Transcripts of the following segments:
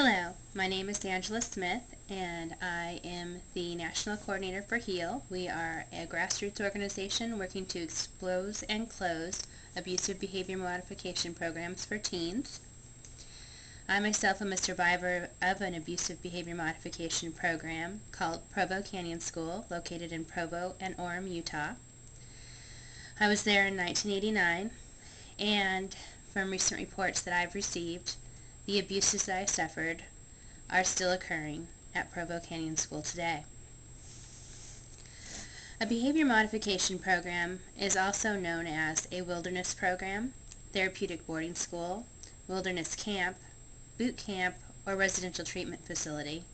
Hello, my name is Angela Smith, and I am the National Coordinator for HEAL. We are a grassroots organization working to expose and close abusive behavior modification programs for teens. I myself am a survivor of an abusive behavior modification program called Provo Canyon School, located in Provo and Orem, Utah. I was there in 1989, and from recent reports that I've received, the abuses that I suffered are still occurring at Provo Canyon School today. A behavior modification program is also known as a wilderness program, therapeutic boarding school, wilderness camp, boot camp, or residential treatment facility.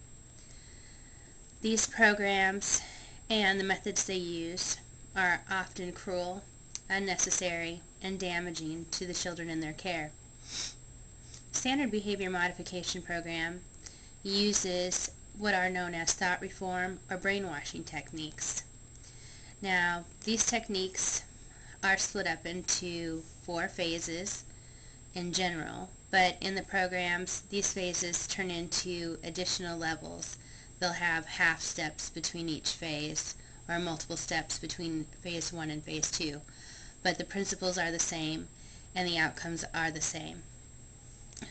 These programs and the methods they use are often cruel, unnecessary, and damaging to the children in their care. Standard behavior modification program uses what are known as thought reform or brainwashing techniques. Now, these techniques are split up into 4 phases in general, but in the programs, these phases turn into additional levels. They'll have half steps between each phase, or multiple steps between phase 1 and phase 2, but the principles are the same and the outcomes are the same.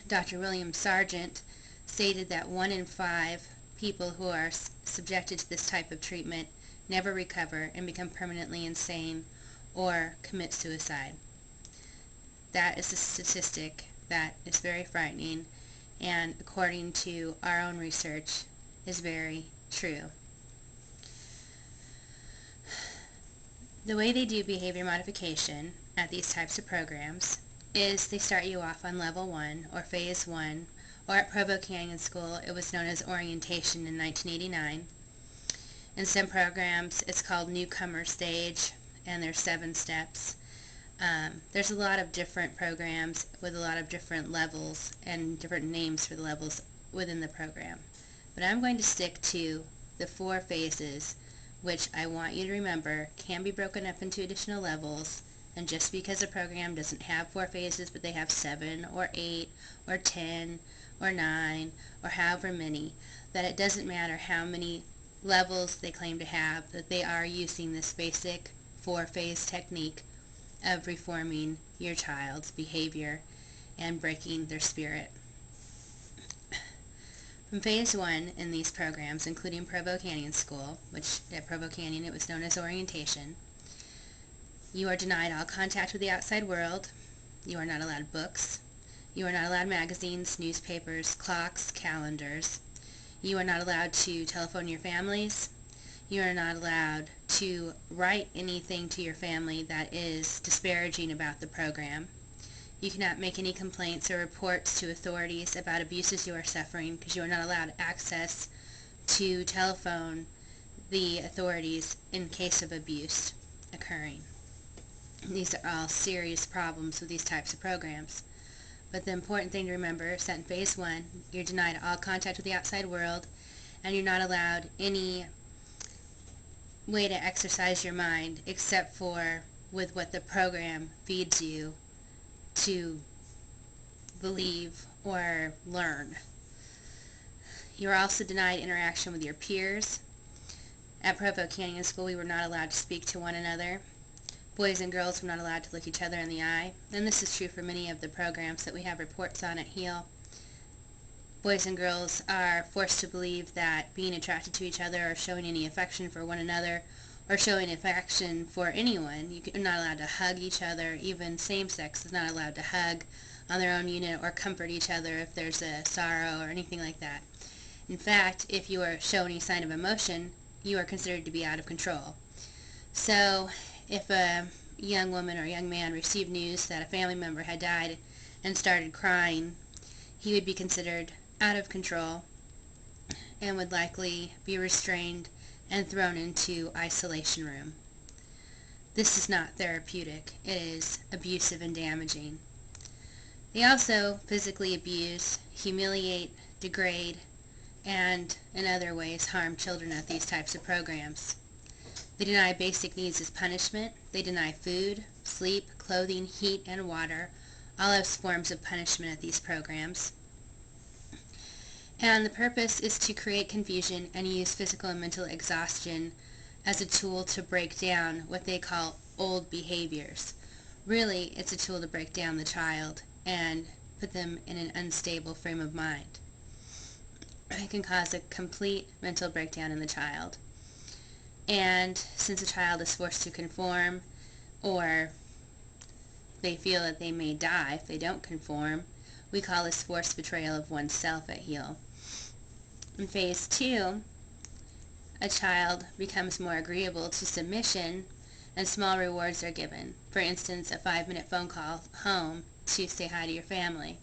Dr. William Sargent stated that 1 in 5 people who are subjected to this type of treatment never recover and become permanently insane or commit suicide. That is a statistic that is very frightening, and according to our own research, is very true. The way they do behavior modification at these types of programs is they start you off on level 1 or phase 1, or at Provo Canyon School it was known as orientation in 1989. In some programs it's called newcomer stage, and there's 7 steps. There's a lot of different programs with a lot of different levels and different names for the levels within the program. But I'm going to stick to the 4 phases, which I want you to remember can be broken up into additional levels. And just because a program doesn't have 4 phases, but they have 7 or 8 or 10 or 9 or however many, that it doesn't matter how many levels they claim to have, that they are using this basic 4-phase technique of reforming your child's behavior and breaking their spirit. From phase 1 in these programs, including Provo Canyon School, which at Provo Canyon it was known as orientation, you are denied all contact with the outside world. You are not allowed books. You are not allowed magazines, newspapers, clocks, calendars. You are not allowed to telephone your families. You are not allowed to write anything to your family that is disparaging about the program. You cannot make any complaints or reports to authorities about abuses you are suffering, because you are not allowed access to telephone the authorities in case of abuse occurring. These are all serious problems with these types of programs. But the important thing to remember is that in phase 1, you're denied all contact with the outside world, and you're not allowed any way to exercise your mind except for with what the program feeds you to believe or learn. You're also denied interaction with your peers. At Provo Canyon School, we were not allowed to speak to one another. Boys and girls were not allowed to look each other in the eye, and this is true for many of the programs that we have reports on at HEAL. Boys and girls are forced to believe that being attracted to each other or showing any affection for one another or showing affection for anyone, you're not allowed to hug each other. Even same-sex is not allowed to hug on their own unit or comfort each other if there's a sorrow or anything like that. In fact, if you are showing any sign of emotion, you are considered to be out of control. So if a young woman or young man received news that a family member had died and started crying, he would be considered out of control and would likely be restrained and thrown into isolation room. This is not therapeutic. It is abusive and damaging. They also physically abuse, humiliate, degrade, and in other ways harm children at these types of programs. They deny basic needs as punishment. They deny food, sleep, clothing, heat, and water, all as forms of punishment at these programs. And the purpose is to create confusion and use physical and mental exhaustion as a tool to break down what they call old behaviors. Really, it's a tool to break down the child and put them in an unstable frame of mind. It can cause a complete mental breakdown in the child. And since a child is forced to conform, or they feel that they may die if they don't conform, we call this forced betrayal of oneself at heel. In phase 2, a child becomes more agreeable to submission and small rewards are given. For instance, a 5-minute phone call home to say hi to your family.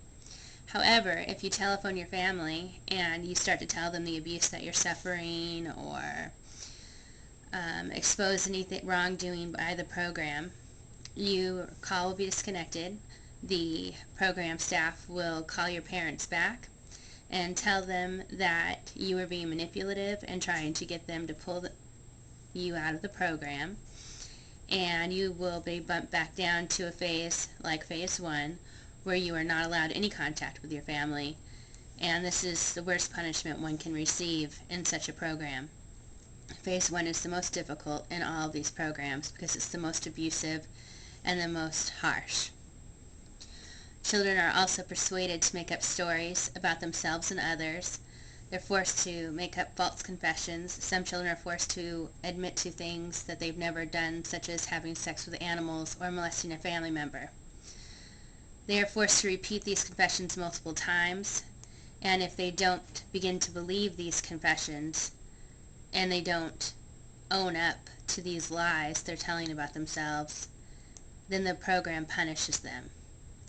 However, if you telephone your family and you start to tell them the abuse that you're suffering or expose anything wrongdoing by the program, your call will be disconnected. The program staff will call your parents back and tell them that you are being manipulative and trying to get them to pull you out of the program, and you will be bumped back down to a phase like phase 1 where you are not allowed any contact with your family, and this is the worst punishment one can receive in such a program. Phase 1 is the most difficult in all of these programs because it's the most abusive and the most harsh. Children are also persuaded to make up stories about themselves and others. They're forced to make up false confessions. Some children are forced to admit to things that they've never done, such as having sex with animals or molesting a family member. They are forced to repeat these confessions multiple times, and if they don't begin to believe these confessions and they don't own up to these lies they're telling about themselves, then the program punishes them.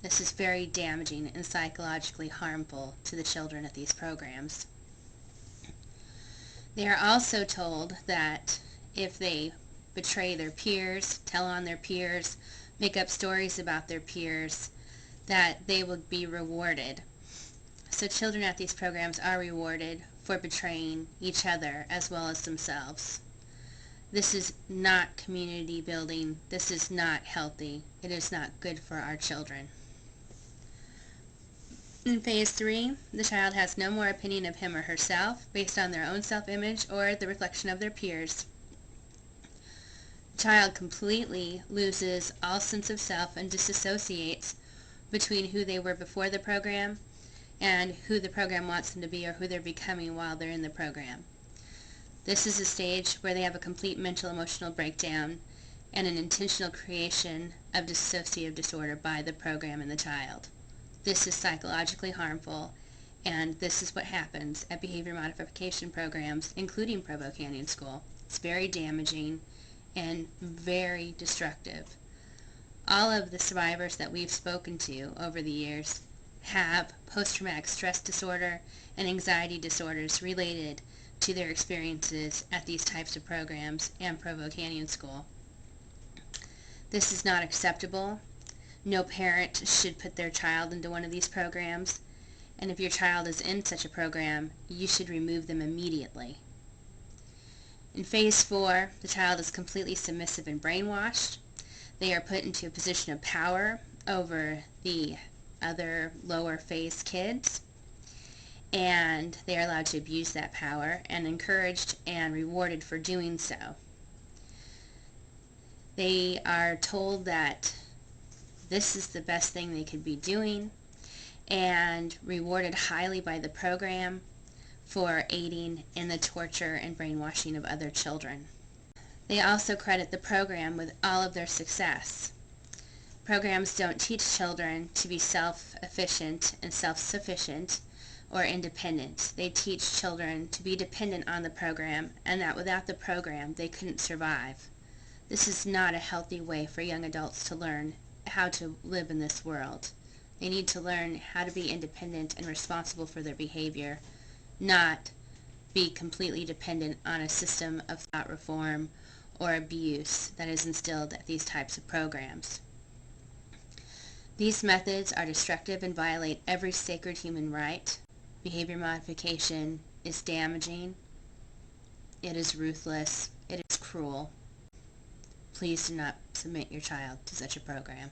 This is very damaging and psychologically harmful to the children at these programs. They are also told that if they betray their peers, tell on their peers, make up stories about their peers, that they will be rewarded. So children at these programs are rewarded for betraying each other as well as themselves. This is not community building. This is not healthy. It is not good for our children. In phase 3, the child has no more opinion of him or herself based on their own self-image or the reflection of their peers. The child completely loses all sense of self and disassociates between who they were before the program and who the program wants them to be or who they're becoming while they're in the program. This is a stage where they have a complete mental emotional breakdown and an intentional creation of dissociative disorder by the program and the child. This is psychologically harmful, and this is what happens at behavior modification programs, including Provo Canyon School. It's very damaging and very destructive. All of the survivors that we've spoken to over the years have post-traumatic stress disorder and anxiety disorders related to their experiences at these types of programs and Provo Canyon School. This is not acceptable. No parent should put their child into one of these programs, and if your child is in such a program, you should remove them immediately. In phase 4, the child is completely submissive and brainwashed. They are put into a position of power over the other lower phase kids, and they are allowed to abuse that power and encouraged and rewarded for doing so. They are told that this is the best thing they could be doing and rewarded highly by the program for aiding in the torture and brainwashing of other children. They also credit the program with all of their success. Programs don't teach children to be self-efficient and self-sufficient or independent. They teach children to be dependent on the program and that without the program they couldn't survive. This is not a healthy way for young adults to learn how to live in this world. They need to learn how to be independent and responsible for their behavior, not be completely dependent on a system of thought reform or abuse that is instilled at these types of programs. These methods are destructive and violate every sacred human right. Behavior modification is damaging. It is ruthless. It is cruel. Please do not submit your child to such a program.